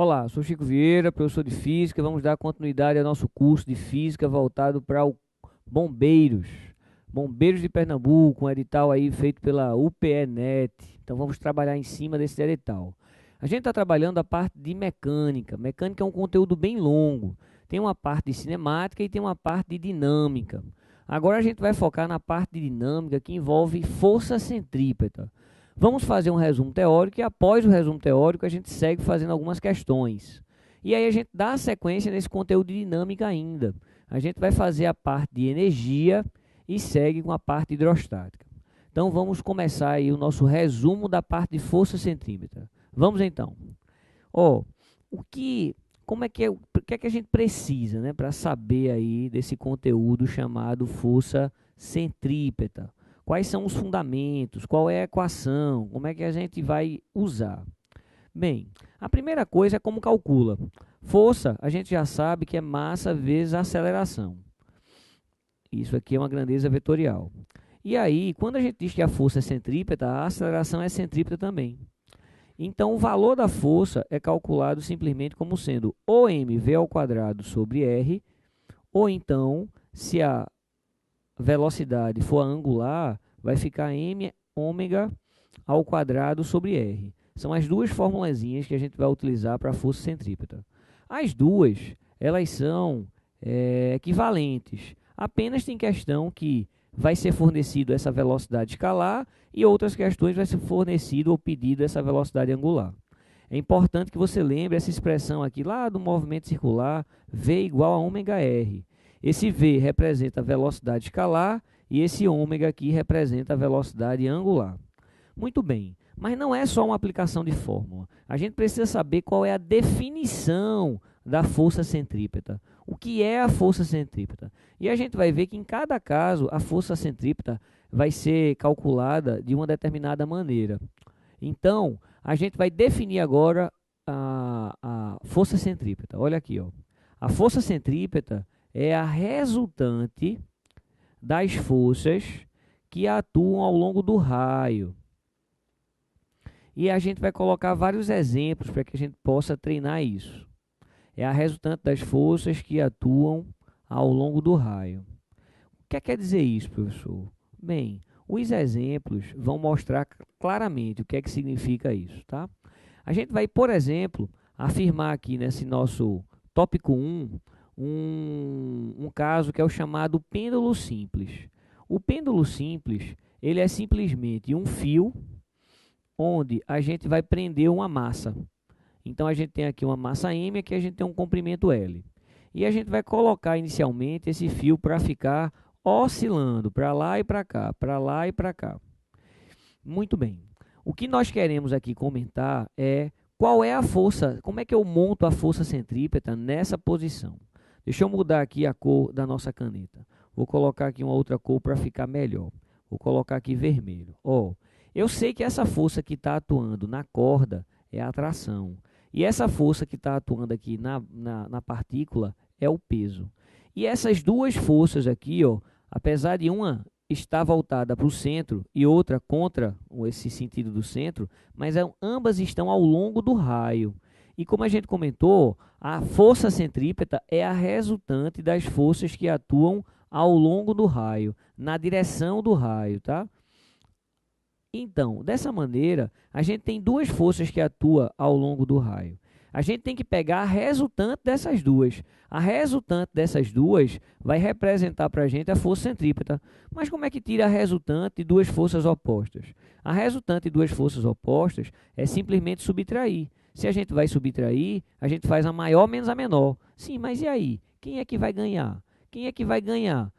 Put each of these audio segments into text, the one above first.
Olá, sou Chico Vieira, professor de Física. Vamos dar continuidade ao nosso curso de Física voltado para bombeiros. Bombeiros de Pernambuco, um edital aí feito pela UPE-NET. Então vamos trabalhar em cima desse edital. A gente está trabalhando a parte de mecânica. Mecânica é um conteúdo bem longo. Tem uma parte de cinemática e tem uma parte de dinâmica. Agora a gente vai focar na parte de dinâmica que envolve força centrípeta. Vamos fazer um resumo teórico e após o resumo teórico a gente segue fazendo algumas questões. E aí a gente dá sequência nesse conteúdo de dinâmica ainda. A gente vai fazer a parte de energia e segue com a parte hidrostática. Então vamos começar aí o nosso resumo da parte de força centrípeta. Vamos então. O que é que a gente precisa, né, para saber aí desse conteúdo chamado força centrípeta? Quais são os fundamentos? Qual é a equação? Como é que a gente vai usar? Bem, a primeira coisa é como calcula. Força, a gente já sabe que é massa vezes aceleração. Isso aqui é uma grandeza vetorial. E aí, quando a gente diz que a força é centrípeta, a aceleração é centrípeta também. Então, o valor da força é calculado simplesmente como sendo ou mv² sobre r, ou então, se a velocidade for angular, vai ficar m ômega ao quadrado sobre r. São as duas formulazinhas que a gente vai utilizar para a força centrípeta. As duas, elas são equivalentes. Apenas tem questão que vai ser fornecido essa velocidade escalar e outras questões vai ser fornecido ou pedido essa velocidade angular. É importante que você lembre essa expressão aqui lá do movimento circular, V igual a ômega R. Esse V representa a velocidade escalar e esse ômega aqui representa a velocidade angular. Muito bem, mas não é só uma aplicação de fórmula. A gente precisa saber qual é a definição da força centrípeta. O que é a força centrípeta? E a gente vai ver que em cada caso a força centrípeta vai ser calculada de uma determinada maneira. Então, a gente vai definir agora a força centrípeta. Olha aqui, ó. A força centrípeta é a resultante das forças que atuam ao longo do raio. E a gente vai colocar vários exemplos para que a gente possa treinar isso. É a resultante das forças que atuam ao longo do raio. O que quer dizer isso, professor? Bem, os exemplos vão mostrar claramente o que é que significa isso, tá? A gente vai, por exemplo, afirmar aqui nesse nosso tópico 1, um caso que é o chamado pêndulo simples. O pêndulo simples, ele é simplesmente um fio onde a gente vai prender uma massa. Então, a gente tem aqui uma massa M, aqui a gente tem um comprimento L. E a gente vai colocar inicialmente esse fio para ficar oscilando para lá e para cá, para lá e para cá. Muito bem. O que nós queremos aqui comentar é qual é a força, como é que eu monto a força centrípeta nessa posição. Deixa eu mudar aqui a cor da nossa caneta. Vou colocar aqui uma outra cor para ficar melhor. Vou colocar aqui vermelho. Eu sei que essa força que está atuando na corda é a atração. E essa força que está atuando aqui na partícula é o peso. E essas duas forças aqui, apesar de uma estar voltada para o centro e outra contra esse sentido do centro, mas ambas estão ao longo do raio. E como a gente comentou, a força centrípeta é a resultante das forças que atuam ao longo do raio, na direção do raio, tá? Então, dessa maneira, a gente tem duas forças que atuam ao longo do raio. A gente tem que pegar a resultante dessas duas. A resultante dessas duas vai representar para a gente a força centrípeta. Mas como é que tira a resultante de duas forças opostas? A resultante de duas forças opostas é simplesmente subtrair. Se a gente vai subtrair, a gente faz a maior menos a menor. Sim, mas e aí? Quem é que vai ganhar? Quem é que vai ganhar?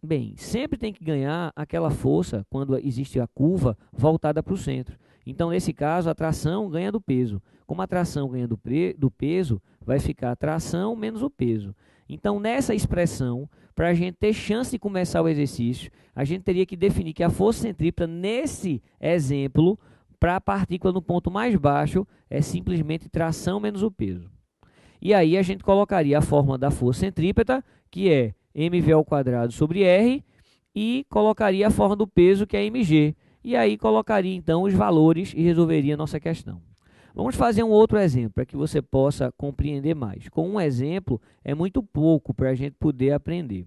Bem, sempre tem que ganhar aquela força quando existe a curva voltada para o centro. Então, nesse caso, a tração ganha do peso. Como a tração ganha do peso, vai ficar a tração menos o peso. Então, nessa expressão, para a gente ter chance de começar o exercício, a gente teria que definir que a força centrípeta, nesse exemplo, para a partícula no ponto mais baixo, é simplesmente tração menos o peso. E aí a gente colocaria a fórmula da força centrípeta, que é mv² sobre r, e colocaria a forma do peso, que é mg. E aí colocaria então os valores e resolveria a nossa questão. Vamos fazer um outro exemplo para que você possa compreender mais. Com um exemplo é muito pouco para a gente poder aprender.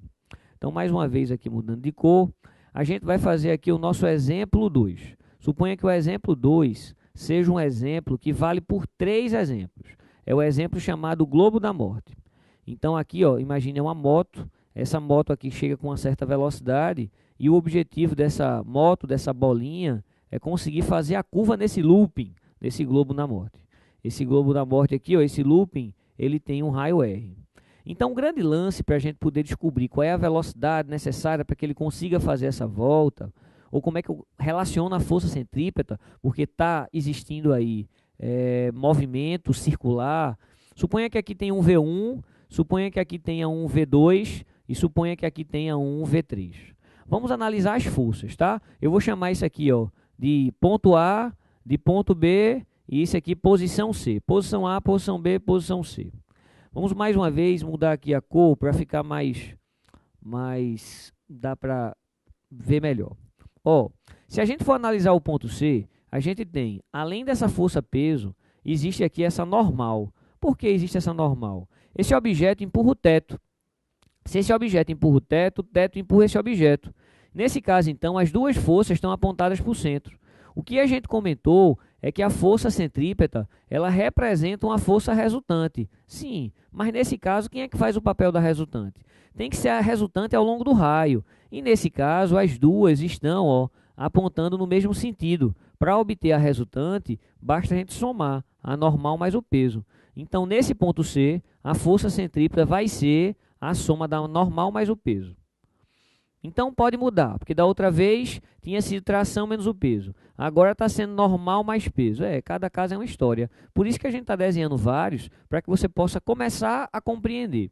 Então, mais uma vez aqui mudando de cor, a gente vai fazer aqui o nosso exemplo 2. Suponha que o exemplo 2 seja um exemplo que vale por 3 exemplos. É o exemplo chamado Globo da Morte. Então aqui, ó, imagine uma moto. Essa moto aqui chega com uma certa velocidade e o objetivo dessa moto, dessa bolinha, é conseguir fazer a curva nesse looping, nesse globo da morte. Esse globo da morte aqui, ó, esse looping, ele tem um raio R. Então, o grande lance para a gente poder descobrir qual é a velocidade necessária para que ele consiga fazer essa volta, ou como é que eu relaciono a força centrípeta, porque está existindo aí movimento circular. Suponha que aqui tem um V1, suponha que aqui tenha um V2 e suponha que aqui tenha um V3. Vamos analisar as forças, tá? Eu vou chamar isso aqui, ó, de ponto A, de ponto B, e isso aqui posição C. Posição A, posição B, posição C. Vamos mais uma vez mudar aqui a cor para ficar mais dá para ver melhor. Ó, se a gente for analisar o ponto C, a gente tem, além dessa força peso, existe aqui essa normal. Por que existe essa normal? Esse objeto empurra o teto. Se esse objeto empurra o teto empurra esse objeto. Nesse caso, então, as duas forças estão apontadas para o centro. O que a gente comentou é que a força centrípeta, ela representa uma força resultante. Sim, mas nesse caso, quem é que faz o papel da resultante? Tem que ser a resultante ao longo do raio. E nesse caso, as duas estão, ó, apontando no mesmo sentido. Para obter a resultante, basta a gente somar a normal mais o peso. Então, nesse ponto C, a força centrípeta vai ser a soma da normal mais o peso. Então pode mudar, porque da outra vez tinha sido tração menos o peso. Agora está sendo normal mais peso. Cada caso é uma história. Por isso que a gente está desenhando vários, para que você possa começar a compreender.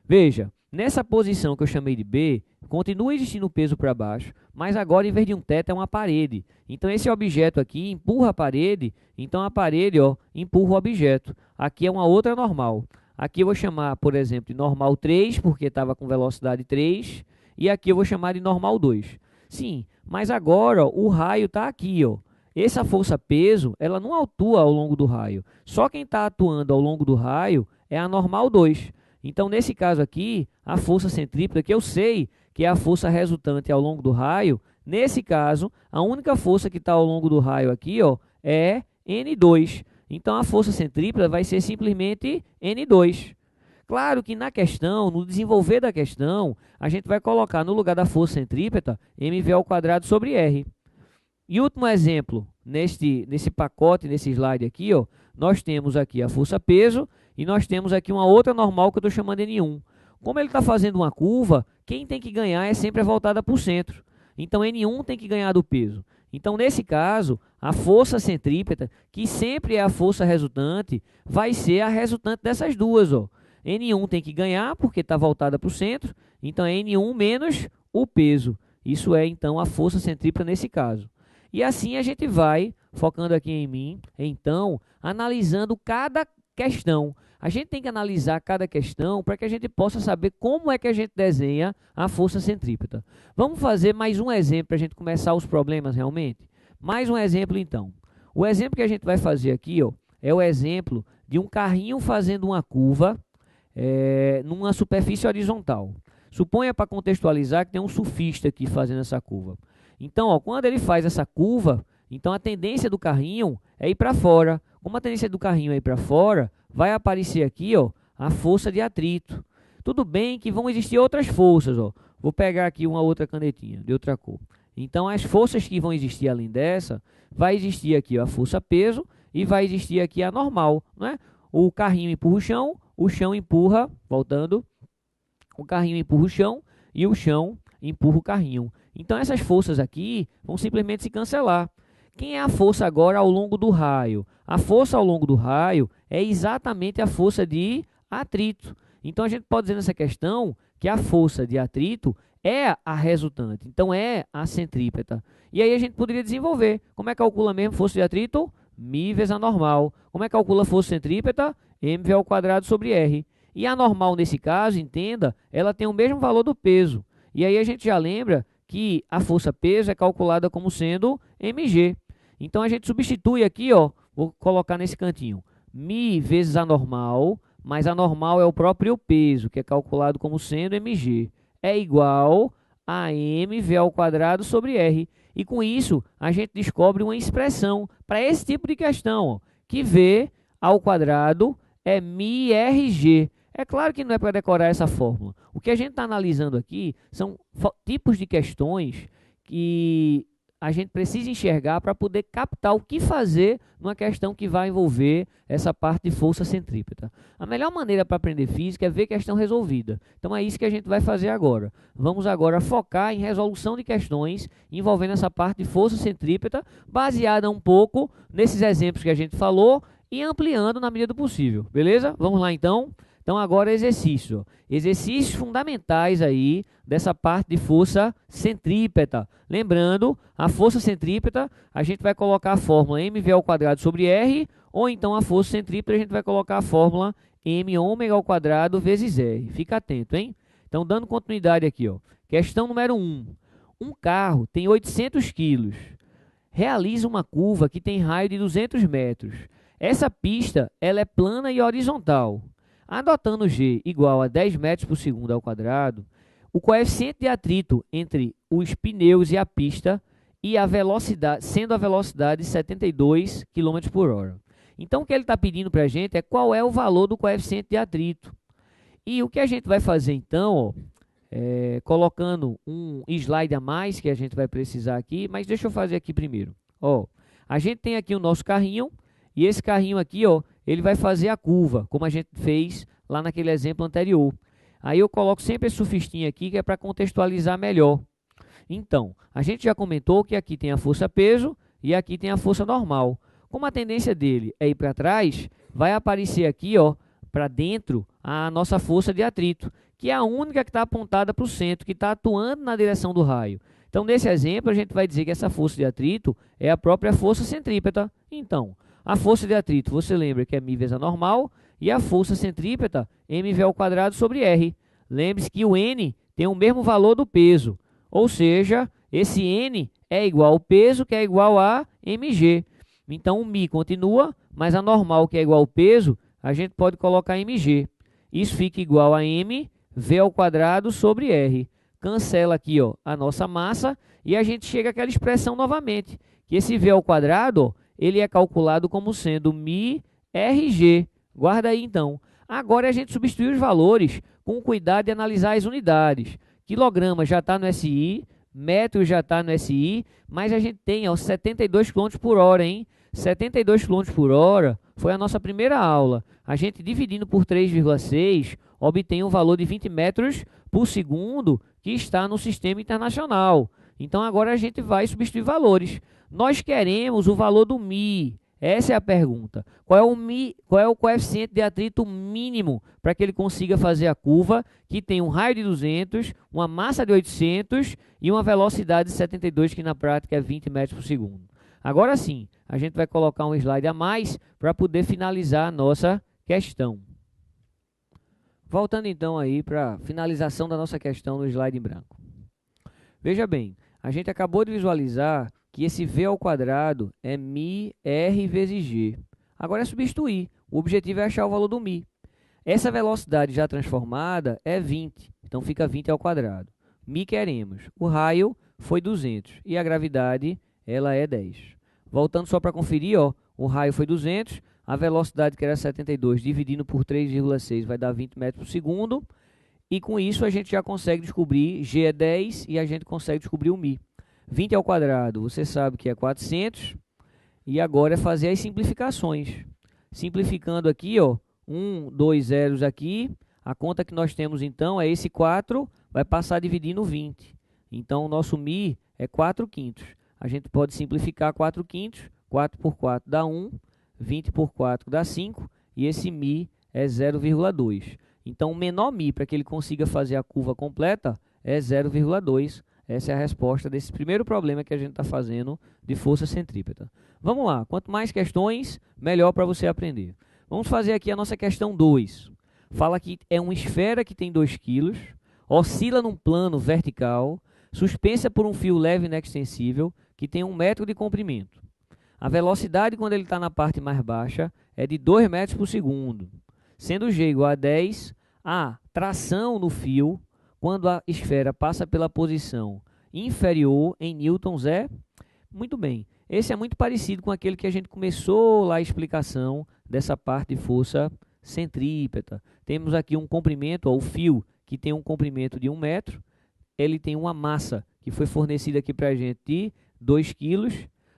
Veja, nessa posição que eu chamei de B, continua existindo peso para baixo, mas agora em vez de um teto é uma parede. Então esse objeto aqui empurra a parede, então a parede, ó, empurra o objeto. Aqui é uma outra normal. Aqui eu vou chamar, por exemplo, de normal 3, porque estava com velocidade 3. E aqui eu vou chamar de normal 2. Sim, mas agora ó, o raio está aqui. Ó. Essa força peso, ela não atua ao longo do raio. Só quem está atuando ao longo do raio é a normal 2. Então, nesse caso aqui, a força centrípeta, que eu sei que é a força resultante ao longo do raio, nesse caso, a única força que está ao longo do raio aqui ó, é N2. Então, a força centrípeta vai ser simplesmente N2. Claro que na questão, no desenvolver da questão, a gente vai colocar no lugar da força centrípeta mv ao quadrado sobre r. E último exemplo, nesse pacote, nesse slide aqui, ó, nós temos aqui a força peso e nós temos aqui uma outra normal que eu estou chamando de N1. Como ele está fazendo uma curva, quem tem que ganhar é sempre a voltada para o centro. Então, N1 tem que ganhar do peso. Então, nesse caso, a força centrípeta, que sempre é a força resultante, vai ser a resultante dessas duas, ó. N1 tem que ganhar porque está voltada para o centro, então é N1 menos o peso. Isso é, então, a força centrípeta nesse caso. E assim a gente vai, focando aqui em mim, então, analisando cada questão. A gente tem que analisar cada questão para que a gente possa saber como é que a gente desenha a força centrípeta. Vamos fazer mais um exemplo para a gente começar os problemas realmente? Mais um exemplo, então. O exemplo que a gente vai fazer aqui ó, é o exemplo de um carrinho fazendo uma curva numa superfície horizontal. Suponha, para contextualizar, que tem um surfista aqui fazendo essa curva. Então, ó, quando ele faz essa curva, então a tendência do carrinho é ir para fora. Como a tendência do carrinho é ir para fora, vai aparecer aqui ó, a força de atrito. Tudo bem que vão existir outras forças. Ó. Vou pegar aqui uma outra canetinha de outra cor. Então, as forças que vão existir além dessa, vai existir aqui ó, a força peso e vai existir aqui a normal. Né? O carrinho empurra o chão empurra, voltando, o carrinho empurra o chão e o chão empurra o carrinho. Então, essas forças aqui vão simplesmente se cancelar. Quem é a força agora ao longo do raio? A força ao longo do raio é exatamente a força de atrito. Então, a gente pode dizer nessa questão que a força de atrito é a resultante. Então, é a centrípeta. E aí a gente poderia desenvolver. Como é que calcula mesmo força de atrito? μ vezes a normal. Como é que calcula a força centrípeta? mv ao quadrado sobre r. E a normal, nesse caso, entenda, ela tem o mesmo valor do peso. E aí a gente já lembra que a força peso é calculada como sendo mg. Então, a gente substitui aqui ó, vou colocar nesse cantinho. Mi vezes a normal, mas a normal é o próprio peso, que é calculado como sendo mg. É igual a mv ao quadrado sobre r. E com isso, a gente descobre uma expressão para esse tipo de questão, ó, que v ao quadrado é μRG. É claro que não é para decorar essa fórmula. O que a gente está analisando aqui são tipos de questões que a gente precisa enxergar para poder captar o que fazer numa questão que vai envolver essa parte de força centrípeta. A melhor maneira para aprender física é ver questão resolvida. Então é isso que a gente vai fazer agora. Vamos agora focar em resolução de questões envolvendo essa parte de força centrípeta, baseada um pouco nesses exemplos que a gente falou e ampliando na medida do possível. Beleza? Vamos lá então? Então agora exercício. Exercícios fundamentais aí dessa parte de força centrípeta. Lembrando, a força centrípeta, a gente vai colocar a fórmula mv ao quadrado sobre r, ou então a força centrípeta, a gente vai colocar a fórmula m ômega ao quadrado vezes r. Fica atento, hein? Então, dando continuidade aqui, ó. Questão número 1. Um carro tem 800 quilos. Realiza uma curva que tem raio de 200 metros. Essa pista, ela é plana e horizontal. Adotando g igual a 10 metros por segundo ao quadrado, o coeficiente de atrito entre os pneus e a pista e a velocidade, sendo a velocidade 72 km por hora. Então, o que ele está pedindo para a gente é qual é o valor do coeficiente de atrito. E o que a gente vai fazer então, ó, colocando um slide a mais que a gente vai precisar aqui, mas deixa eu fazer aqui primeiro. Ó, a gente tem aqui o nosso carrinho, e esse carrinho aqui, ó, ele vai fazer a curva, como a gente fez lá naquele exemplo anterior. Aí eu coloco sempre esse sufixinho aqui, que é para contextualizar melhor. Então, a gente já comentou que aqui tem a força-peso e aqui tem a força normal. Como a tendência dele é ir para trás, vai aparecer aqui, ó, para dentro, a nossa força de atrito, que é a única que está apontada para o centro, que está atuando na direção do raio. Então, nesse exemplo, a gente vai dizer que essa força de atrito é a própria força centrípeta. Então, a força de atrito, você lembra que é μ vezes a normal, e a força centrípeta, mv ao quadrado sobre r. Lembre-se que o n tem o mesmo valor do peso, ou seja, esse n é igual ao peso, que é igual a mg. Então, o μ continua, mas a normal, que é igual ao peso, a gente pode colocar mg. Isso fica igual a mv ao quadrado sobre r. Cancela aqui, ó, a nossa massa e a gente chega àquela expressão novamente, que esse v ao quadrado, ó, ele é calculado como sendo μRG. Guarda aí, então. Agora a gente substitui os valores com cuidado de analisar as unidades. Quilograma já está no SI, metro já está no SI, mas a gente tem, ó, 72 km por hora, hein? 72 km por hora foi a nossa primeira aula. A gente dividindo por 3,6 obtém um valor de 20 metros por segundo que está no sistema internacional. Então agora a gente vai substituir valores. Nós queremos o valor do μ. Essa é a pergunta. Qual é o μ, qual é o coeficiente de atrito mínimo para que ele consiga fazer a curva que tem um raio de 200, uma massa de 800 e uma velocidade de 72, que na prática é 20 metros por segundo. Agora sim, a gente vai colocar um slide a mais para poder finalizar a nossa questão. Voltando então aí para a finalização da nossa questão no slide em branco. Veja bem, a gente acabou de visualizar que esse v ao quadrado é μr vezes g. Agora é substituir. O objetivo é achar o valor do μ. Essa velocidade já transformada é 20, então fica 20 ao quadrado. μ queremos. O raio foi 200 e a gravidade ela é 10. Voltando só para conferir, ó, o raio foi 200, a velocidade que era 72 dividindo por 3,6 vai dar 20 metros por segundo. E com isso a gente já consegue descobrir, g é 10 e a gente consegue descobrir o μ. 20 ao quadrado, você sabe que é 400. E agora é fazer as simplificações. Simplificando aqui, ó, 1, 2 zeros aqui. A conta que nós temos então é esse 4, vai passar dividindo 20. Então o nosso μ é 4 quintos. A gente pode simplificar 4 quintos. 4 por 4 dá 1. 20 por 4 dá 5. E esse μ é 0,2. Então o menor μ para que ele consiga fazer a curva completa é 0,2. Essa é a resposta desse primeiro problema que a gente está fazendo de força centrípeta. Vamos lá, quanto mais questões, melhor para você aprender. Vamos fazer aqui a nossa questão 2. Fala que é uma esfera que tem 2 kg, oscila num plano vertical, suspensa por um fio leve e inextensível, que tem 1 metro de comprimento. A velocidade, quando ele está na parte mais baixa, é de 2 metros por segundo. Sendo G igual a 10, a tração no fio, quando a esfera passa pela posição inferior em newtons, é... Muito bem. Esse é muito parecido com aquele que a gente começou lá a explicação dessa parte de força centrípeta. Temos aqui um comprimento, ó, o fio que tem um comprimento de 1 metro, ele tem uma massa que foi fornecida aqui para a gente de 2 quilos,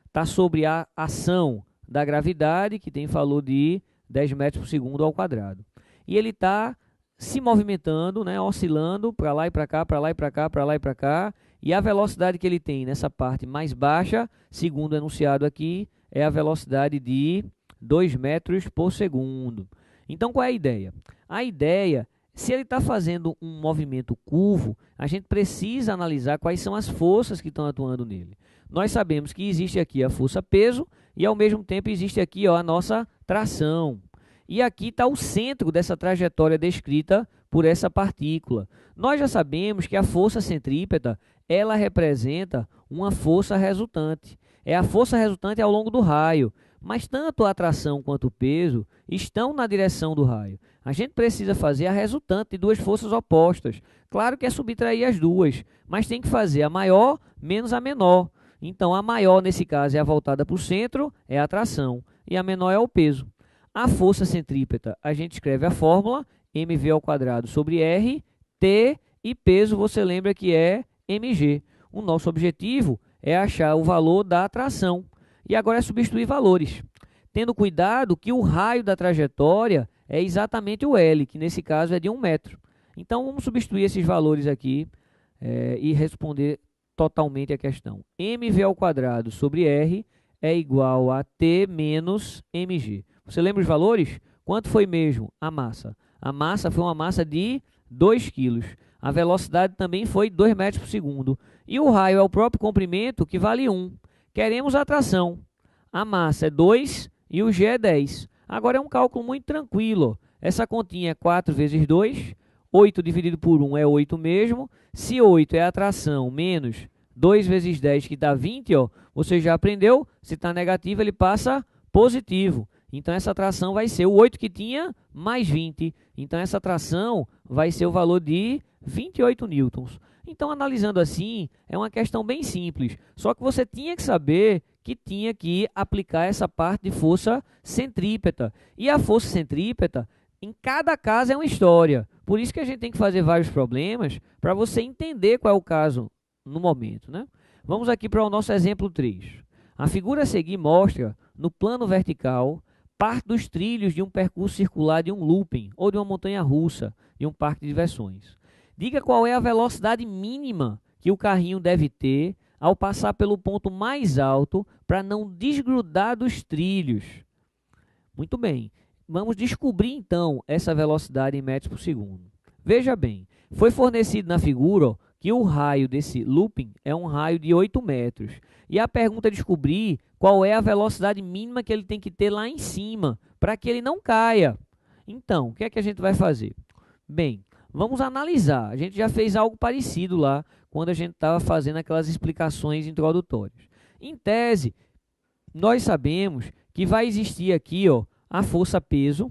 está sobre a ação da gravidade, que tem valor de 10 metros por segundo ao quadrado. E ele está se movimentando, né, oscilando para lá e para cá, para lá e para cá, para lá e para cá, e a velocidade que ele tem nessa parte mais baixa, segundo enunciado aqui, é a velocidade de 2 metros por segundo. Então, qual é a ideia? A ideia, se ele está fazendo um movimento curvo, a gente precisa analisar quais são as forças que estão atuando nele. Nós sabemos que existe aqui a força peso e, ao mesmo tempo, existe aqui, ó, a nossa tração. E aqui está o centro dessa trajetória descrita por essa partícula. Nós já sabemos que a força centrípeta, ela representa uma força resultante. É a força resultante ao longo do raio, mas tanto a tração quanto o peso estão na direção do raio. A gente precisa fazer a resultante de duas forças opostas. Claro que é subtrair as duas, mas tem que fazer a maior menos a menor. Então, a maior, nesse caso, é a voltada para o centro, é a tração, e a menor é o peso. A força centrípeta, a gente escreve a fórmula, mv² sobre r, t, e peso, você lembra que é mg. O nosso objetivo é achar o valor da tração. E agora é substituir valores, tendo cuidado que o raio da trajetória é exatamente o L, que nesse caso é de 1 metro. Então, vamos substituir esses valores aqui e responder totalmente a questão. mv² sobre r é igual a t menos mg. Você lembra os valores? Quanto foi mesmo? A massa. A massa foi uma massa de 2 kg. A velocidade também foi 2 metros por segundo. E o raio é o próprio comprimento, que vale 1. Queremos a tração. A massa é 2 e o g é 10. Agora é um cálculo muito tranquilo. Essa continha é 4 vezes 2. 8 dividido por 1 é 8 mesmo. Se 8 é a tração menos 2 vezes 10, que dá 20, ó, você já aprendeu. Se está negativo, ele passa positivo. Então, essa tração vai ser o 8 que tinha mais 20. Então, essa tração vai ser o valor de 28 newtons. Então, analisando assim, é uma questão bem simples. Só que você tinha que saber que tinha que aplicar essa parte de força centrípeta. E a força centrípeta, em cada caso, é uma história. Por isso que a gente tem que fazer vários problemas para você entender qual é o caso no momento, né? Vamos aqui para o nosso exemplo 3. A figura a seguir mostra, no plano vertical, parte dos trilhos de um percurso circular de um looping ou de uma montanha-russa de um parque de diversões. Diga qual é a velocidade mínima que o carrinho deve ter ao passar pelo ponto mais alto para não desgrudar dos trilhos. Muito bem. Vamos descobrir, então, essa velocidade em metros por segundo. Veja bem, foi fornecido na figura, ó, que o raio desse looping é um raio de 8 metros. E a pergunta é descobrir qual é a velocidade mínima que ele tem que ter lá em cima, para que ele não caia. Então, o que é que a gente vai fazer? Bem, vamos analisar. A gente já fez algo parecido lá, quando a gente estava fazendo aquelas explicações introdutórias. Em tese, nós sabemos que vai existir aqui, ó, a força-peso,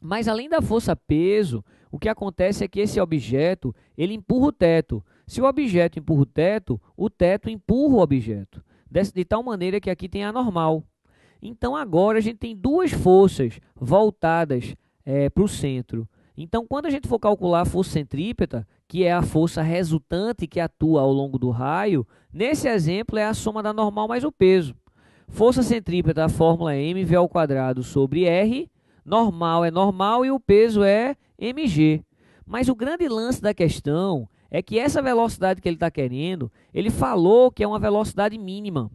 mas além da força-peso, o que acontece é que esse objeto, ele empurra o teto. Se o objeto empurra o teto empurra o objeto. De tal maneira que aqui tem a normal. Então, agora a gente tem duas forças voltadas para o centro. Então, quando a gente for calcular a força centrípeta, que é a força resultante que atua ao longo do raio, nesse exemplo é a soma da normal mais o peso. Força centrípeta, a fórmula é mv² sobre r. Normal é normal e o peso é mg. Mas o grande lance da questão é que essa velocidade que ele está querendo, ele falou que é uma velocidade mínima.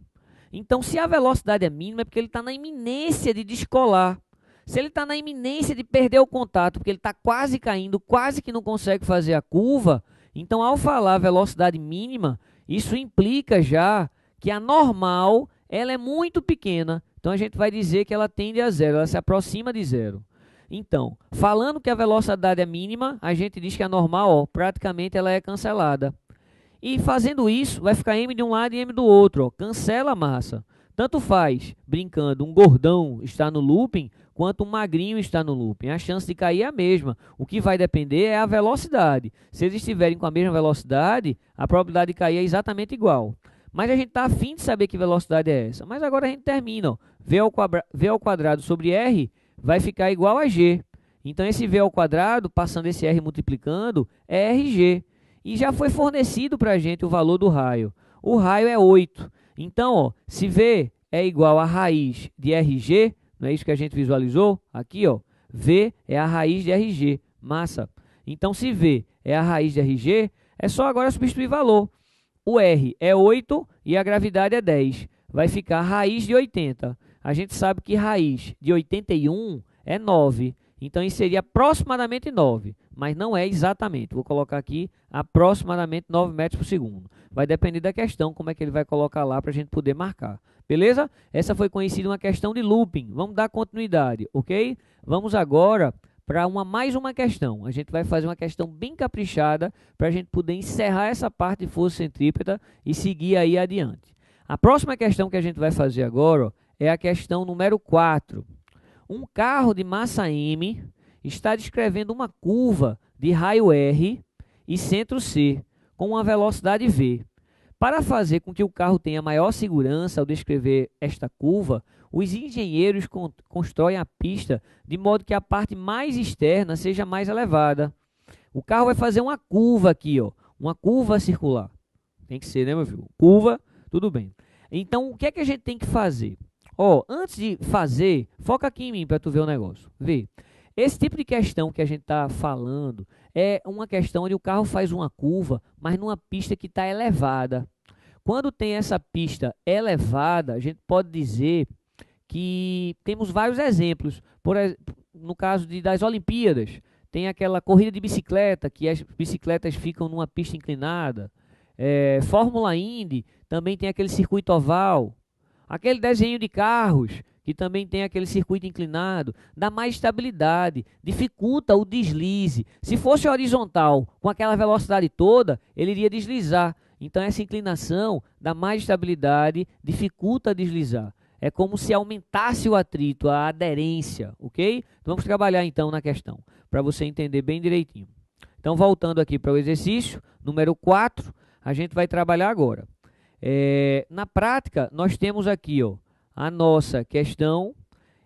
Então, se a velocidade é mínima, é porque ele está na iminência de descolar. Se ele está na iminência de perder o contato, porque ele está quase caindo, quase que não consegue fazer a curva, então, ao falar velocidade mínima, isso implica já que a normal ela é muito pequena. Então, a gente vai dizer que ela tende a zero, ela se aproxima de zero. Então, falando que a velocidade é mínima, a gente diz que a normal, ó, praticamente ela é cancelada. E fazendo isso, vai ficar m de um lado e m do outro. Ó. Cancela a massa. Tanto faz, brincando, um gordão está no looping, quanto um magrinho está no looping. A chance de cair é a mesma. O que vai depender é a velocidade. Se eles estiverem com a mesma velocidade, a probabilidade de cair é exatamente igual. Mas a gente está afim de saber que velocidade é essa. Mas agora a gente termina. Ó. V ao quadrado sobre R vai ficar igual a G. Então esse V ao quadrado, passando esse R multiplicando, é RG. E já foi fornecido para a gente o valor do raio. O raio é 8. Então, ó, se V é igual a raiz de RG, não é isso que a gente visualizou? Aqui, ó, V é a raiz de RG, massa. Então, se V é a raiz de RG, é só agora substituir valor. O R é 8 e a gravidade é 10. Vai ficar raiz de 80. A gente sabe que raiz de 81 é 9. Então, isso seria aproximadamente 9, mas não é exatamente. Vou colocar aqui aproximadamente 9 metros por segundo. Vai depender da questão, como é que ele vai colocar lá para a gente poder marcar. Beleza? Essa foi conhecida uma questão de looping. Vamos dar continuidade, ok? Vamos agora para mais uma questão. A gente vai fazer uma questão bem caprichada para a gente poder encerrar essa parte de força centrípeta e seguir aí adiante. A próxima questão que a gente vai fazer agora, ó, é a questão número 4. Um carro de massa M está descrevendo uma curva de raio R e centro C com uma velocidade V. Para fazer com que o carro tenha maior segurança ao descrever esta curva, os engenheiros constroem a pista de modo que a parte mais externa seja mais elevada. O carro vai fazer uma curva aqui, ó, uma curva circular. Tem que ser, né, meu filho? Curva, tudo bem. Então, o que é que a gente tem que fazer? Ó, antes de fazer, foca aqui em mim para tu ver o negócio. Vê. Esse tipo de questão que a gente está falando é uma questão onde o carro faz uma curva, mas numa pista que está elevada. Quando tem essa pista elevada, a gente pode dizer que temos vários exemplos. No caso das Olimpíadas, tem aquela corrida de bicicleta, que as bicicletas ficam numa pista inclinada. Fórmula Indy também tem aquele circuito oval. Aquele desenho de carros, que também tem aquele circuito inclinado, dá mais estabilidade, dificulta o deslize. Se fosse horizontal, com aquela velocidade toda, ele iria deslizar. Então, essa inclinação dá mais estabilidade, dificulta deslizar. É como se aumentasse o atrito, a aderência, ok? Então, vamos trabalhar então na questão, para você entender bem direitinho. Então, voltando aqui para o exercício, número 4, a gente vai trabalhar agora. Na prática, nós temos aqui, ó, a nossa questão.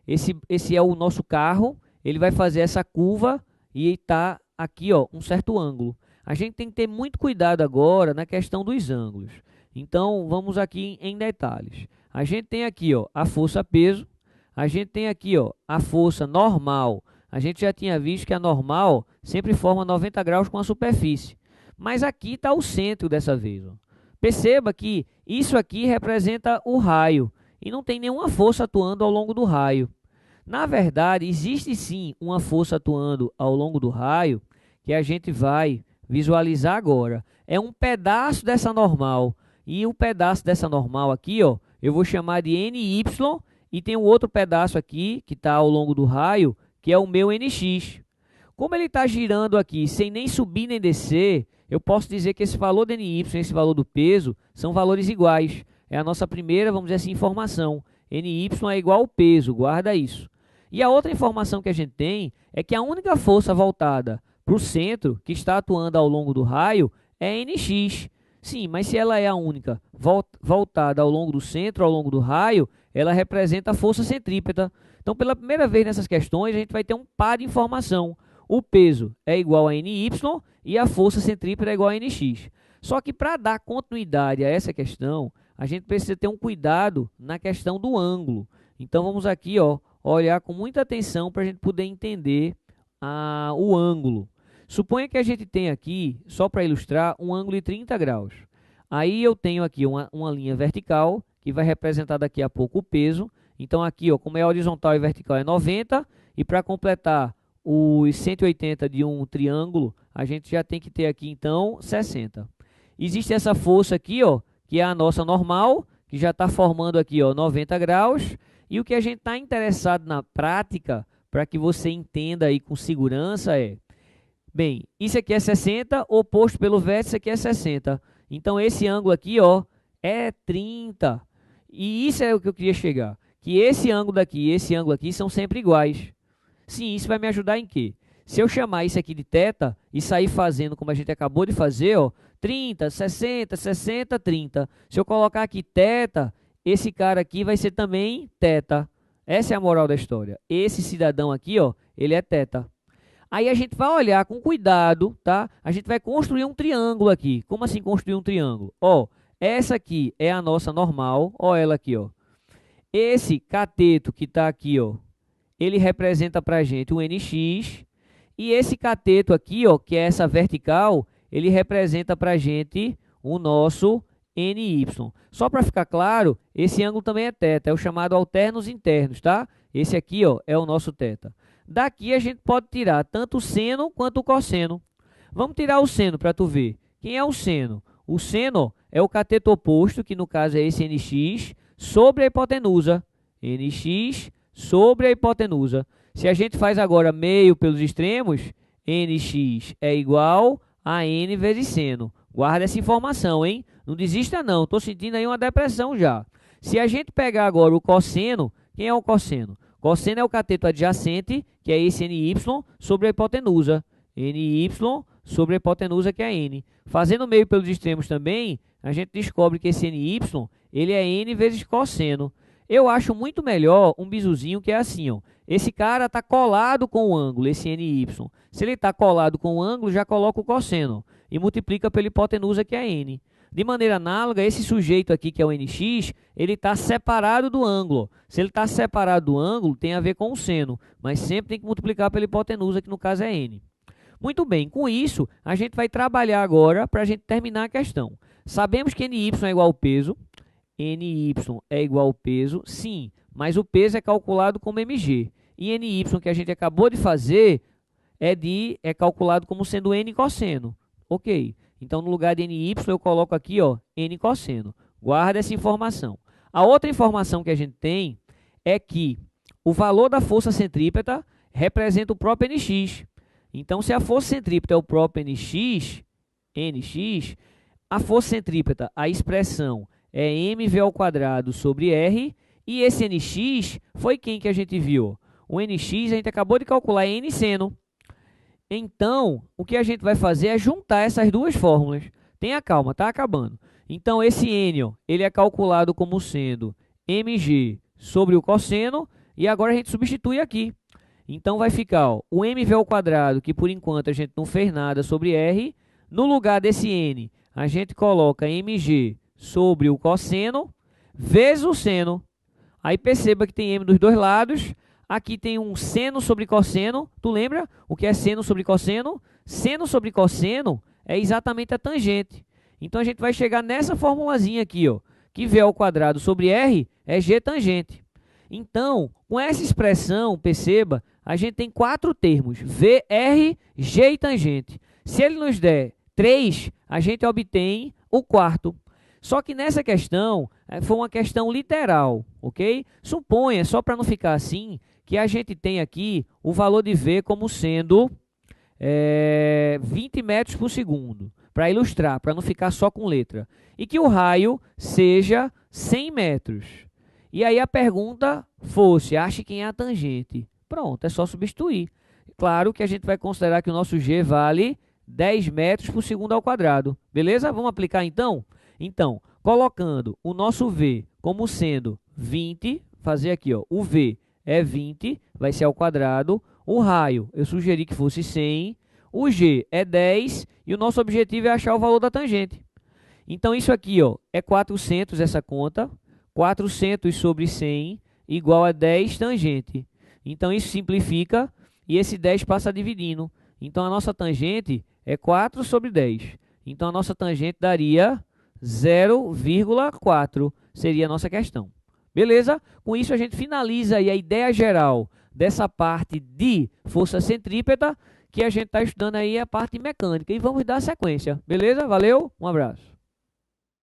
Esse é o nosso carro, ele vai fazer essa curva e está aqui, ó, um certo ângulo. A gente tem que ter muito cuidado agora na questão dos ângulos. Então, vamos aqui em detalhes. A gente tem aqui, ó, a força-peso. A gente tem aqui, ó, a força normal. A gente já tinha visto que a normal sempre forma 90 graus com a superfície. Mas aqui está o centro dessa vez, ó. Perceba que isso aqui representa o raio e não tem nenhuma força atuando ao longo do raio. Na verdade, existe sim uma força atuando ao longo do raio que a gente vai visualizar agora. É um pedaço dessa normal. E o pedaço dessa normal aqui, ó, eu vou chamar de NY e tem um outro pedaço aqui que está ao longo do raio, que é o meu NX. Como ele está girando aqui sem nem subir nem descer, eu posso dizer que esse valor de NY e esse valor do peso são valores iguais. É a nossa primeira, vamos dizer assim, informação. NY é igual ao peso, guarda isso. E a outra informação que a gente tem é que a única força voltada para o centro, que está atuando ao longo do raio, é NX. Sim, mas se ela é a única voltada ao longo do centro, ao longo do raio, ela representa a força centrípeta. Então, pela primeira vez nessas questões, a gente vai ter um par de informação. O peso é igual a NY e a força centrípeta é igual a NX. Só que para dar continuidade a essa questão, a gente precisa ter um cuidado na questão do ângulo. Então vamos aqui, ó, olhar com muita atenção para a gente poder entender o ângulo. Suponha que a gente tem aqui, só para ilustrar, um ângulo de 30 graus. Aí eu tenho aqui uma linha vertical, que vai representar daqui a pouco o peso. Então aqui, ó, como é horizontal e vertical é 90, e para completar os 180 de um triângulo, a gente já tem que ter aqui, então, 60. Existe essa força aqui, ó, que é a nossa normal, que já está formando aqui, ó, 90 graus. E o que a gente está interessado na prática, para que você entenda aí com segurança, bem, isso aqui é 60, oposto pelo vértice aqui é 60. Então, esse ângulo aqui, ó, é 30. E isso é o que eu queria chegar. Que esse ângulo daqui e esse ângulo aqui são sempre iguais. Sim, isso vai me ajudar em quê? Se eu chamar isso aqui de θ e sair fazendo como a gente acabou de fazer, ó, 30, 60, 60, 30. Se eu colocar aqui θ, esse cara aqui vai ser também θ. Essa é a moral da história. Esse cidadão aqui, ó, ele é θ. Aí a gente vai olhar com cuidado, tá? A gente vai construir um triângulo aqui. Como assim construir um triângulo? Ó, essa aqui é a nossa normal. Ó ela aqui, ó. Esse cateto que está aqui, ó, ele representa para a gente o NX. E esse cateto aqui, ó, que é essa vertical, ele representa para a gente o nosso NY. Só para ficar claro, esse ângulo também é θ, é o chamado alternos internos, tá? Esse aqui, ó, é o nosso θ. Daqui a gente pode tirar tanto o seno quanto o cosseno. Vamos tirar o seno para tu ver. Quem é o seno? O seno, ó, é o cateto oposto, que no caso é esse NX, sobre a hipotenusa. NX sobre a hipotenusa. Se a gente faz agora meio pelos extremos, NX é igual a N vezes seno. Guarda essa informação, hein? Não desista não, estou sentindo aí uma depressão já. Se a gente pegar agora o cosseno, quem é o cosseno? Cosseno é o cateto adjacente, que é esse NY, sobre a hipotenusa. NY sobre a hipotenusa, que é N. Fazendo meio pelos extremos também, a gente descobre que esse NY, ele é N vezes cosseno. Eu acho muito melhor um bisuzinho que é assim, ó. Esse cara está colado com o ângulo, esse NY. Se ele está colado com o ângulo, já coloca o cosseno e multiplica pela hipotenusa, que é N. De maneira análoga, esse sujeito aqui, que é o NX, ele está separado do ângulo. Se ele está separado do ângulo, tem a ver com o seno, mas sempre tem que multiplicar pela hipotenusa, que no caso é N. Muito bem, com isso, a gente vai trabalhar agora para a gente terminar a questão. Sabemos que NY é igual ao peso. NY é igual ao peso, sim, mas o peso é calculado como mg. E NY, que a gente acabou de fazer, é calculado como sendo N cosseno. Ok, então no lugar de NY eu coloco aqui, ó, N cosseno. Guarda essa informação. A outra informação que a gente tem é que o valor da força centrípeta representa o próprio NX. Então, se a força centrípeta é o próprio NX, a força centrípeta, a expressão é mv ao quadrado sobre r, e esse NX foi quem que a gente viu? O NX a gente acabou de calcular, é N seno. Então, o que a gente vai fazer é juntar essas duas fórmulas. Tenha calma, tá acabando. Então, esse N, ó, ele é calculado como sendo mg sobre o cosseno, e agora a gente substitui aqui. Então, vai ficar, ó, o mv ao quadrado, que por enquanto a gente não fez nada, sobre r. No lugar desse N, a gente coloca mg sobre o cosseno, vezes o seno. Aí perceba que tem m dos dois lados. Aqui tem um seno sobre cosseno. Tu lembra o que é seno sobre cosseno? Seno sobre cosseno é exatamente a tangente. Então, a gente vai chegar nessa formulazinha aqui, ó, que v ao quadrado sobre r é g tangente. Então, com essa expressão, perceba, a gente tem quatro termos, v, r, g e tangente. Se ele nos der 3, a gente obtém o quarto. Só que nessa questão, foi uma questão literal, ok? Suponha, só para não ficar assim, que a gente tem aqui o valor de v como sendo 20 metros por segundo, para ilustrar, para não ficar só com letra. E que o raio seja 100 metros. E aí a pergunta fosse, ache quem é a tangente. Pronto, é só substituir. Claro que a gente vai considerar que o nosso g vale 10 metros por segundo ao quadrado. Beleza? Vamos aplicar então? Então, colocando o nosso v como sendo 20, fazer aqui, ó, o v é 20, vai ser ao quadrado. O raio, eu sugeri que fosse 100. O g é 10 e o nosso objetivo é achar o valor da tangente. Então, isso aqui, ó, é 400 essa conta. 400 sobre 100 igual a 10 tangente. Então, isso simplifica e esse 10 passa dividindo. Então, a nossa tangente é 4 sobre 10. Então, a nossa tangente daria 0,4. Seria a nossa questão. Beleza? Com isso, a gente finaliza aí a ideia geral dessa parte de força centrípeta, que a gente está estudando aí a parte mecânica. E vamos dar sequência. Beleza? Valeu? Um abraço.